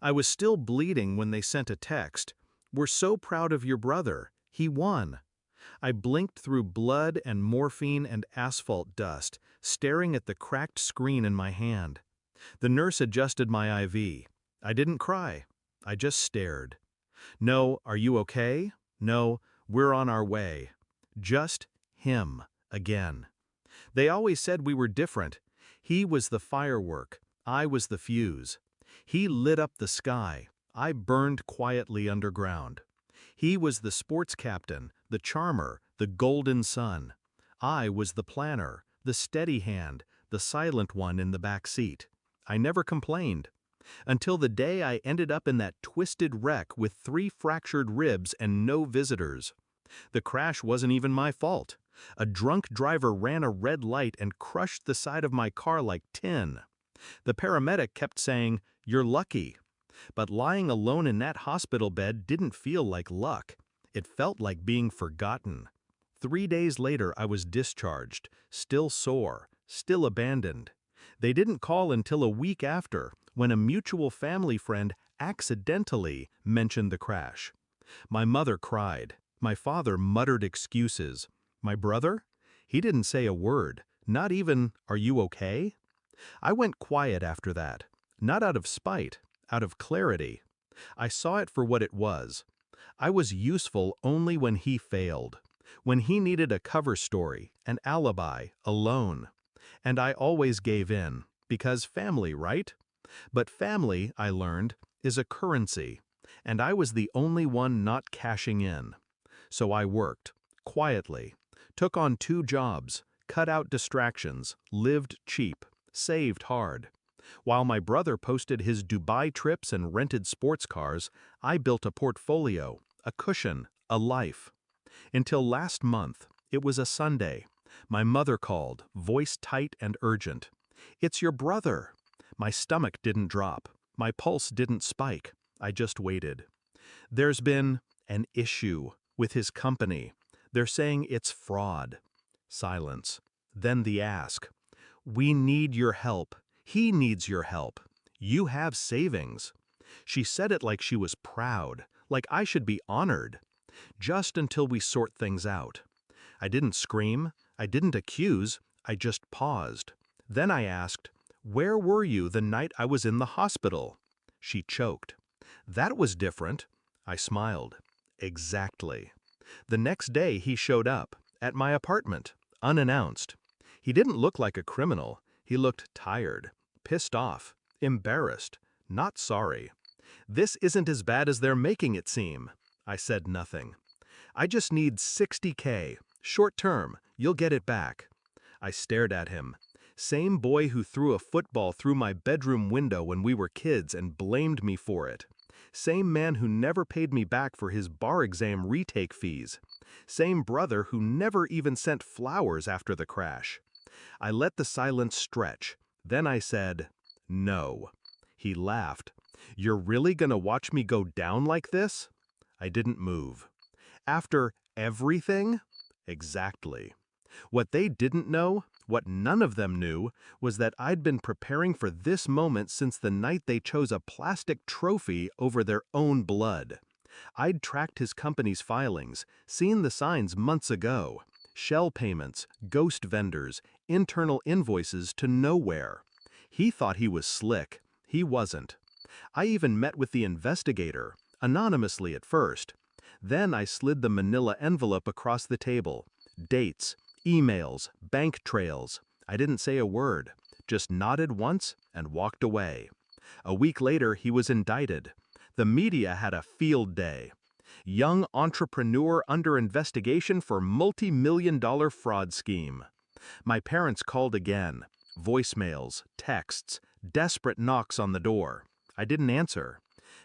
I was still bleeding when they sent a text. "We're so proud of your brother. He won." I blinked through blood and morphine and asphalt dust, staring at the cracked screen in my hand. The nurse adjusted my IV. I didn't cry. I just stared. No, "Are you okay?" No, "We're on our way." Just him, again. They always said we were different. He was the firework. I was the fuse. He lit up the sky. I burned quietly underground. He was the sports captain, the charmer, the golden sun. I was the planner, the steady hand, the silent one in the back seat. I never complained. Until the day I ended up in that twisted wreck with 3 fractured ribs and no visitors. The crash wasn't even my fault. A drunk driver ran a red light and crushed the side of my car like tin. The paramedic kept saying, "You're lucky." But lying alone in that hospital bed didn't feel like luck. It felt like being forgotten. 3 days later I was discharged, still sore, still abandoned. They didn't call until a week after, when a mutual family friend accidentally mentioned the crash. My mother cried. My father muttered excuses. My brother? He didn't say a word, not even, "Are you okay?" I went quiet after that, not out of spite, out of clarity. I saw it for what it was. I was useful only when he failed, when he needed a cover story, an alibi, a loan. And I always gave in, because family, right? But family, I learned, is a currency, and I was the only one not cashing in. So I worked, quietly, took on 2 jobs, cut out distractions, lived cheap, saved hard. While my brother posted his Dubai trips and rented sports cars, I built a portfolio, a cushion, a life. Until last month, it was a Sunday. My mother called, voice tight and urgent. "It's your brother." My stomach didn't drop. My pulse didn't spike. I just waited. "There's been an issue with his company. They're saying it's fraud." Silence. Then the ask. "We need your help. He needs your help. You have savings." She said it like she was proud, like I should be honored. "Just until we sort things out." I didn't scream. I didn't accuse. I just paused. Then I asked, "Where were you the night I was in the hospital?" She choked. "That was different." I smiled. "Exactly." The next day he showed up, at my apartment, unannounced. He didn't look like a criminal. He looked tired, pissed off, embarrassed, not sorry. "This isn't as bad as they're making it seem." I said nothing. "I just need 60K. Short term, you'll get it back." I stared at him. Same boy who threw a football through my bedroom window when we were kids and blamed me for it. Same man who never paid me back for his bar exam retake fees. Same brother who never even sent flowers after the crash. I let the silence stretch. Then I said, "No." He laughed. "You're really gonna watch me go down like this?" I didn't move. "After everything?" Exactly. What they didn't know, what none of them knew, was that I'd been preparing for this moment since the night they chose a plastic trophy over their own blood. I'd tracked his company's filings, seen the signs months ago. Shell payments, ghost vendors, internal invoices to nowhere. He thought he was slick. He wasn't. I even met with the investigator, anonymously at first. Then I slid the manila envelope across the table. Dates, emails, bank trails. I didn't say a word, just nodded once and walked away. A week later, he was indicted. The media had a field day. Young entrepreneur under investigation for multi-million-dollar fraud scheme. My parents called again. Voicemails, texts, desperate knocks on the door. I didn't answer.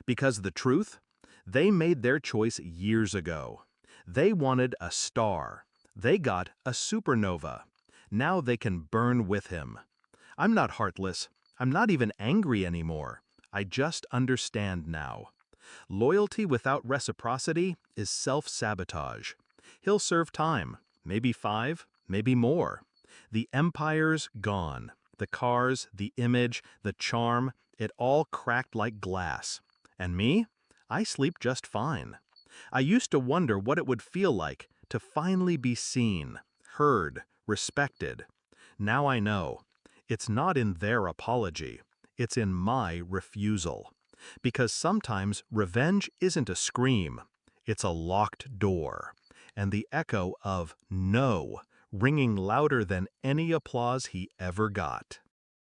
Because the truth? They made their choice years ago. They wanted a star. They got a supernova. Now they can burn with him. I'm not heartless. I'm not even angry anymore. I just understand now. Loyalty without reciprocity is self-sabotage. He'll serve time, maybe 5, maybe more. The empire's gone. The cars, the image, the charm, it all cracked like glass. And me? I sleep just fine. I used to wonder what it would feel like to finally be seen, heard, respected. Now I know. It's not in their apology. It's in my refusal. Because sometimes revenge isn't a scream. It's a locked door. And the echo of no ringing louder than any applause he ever got.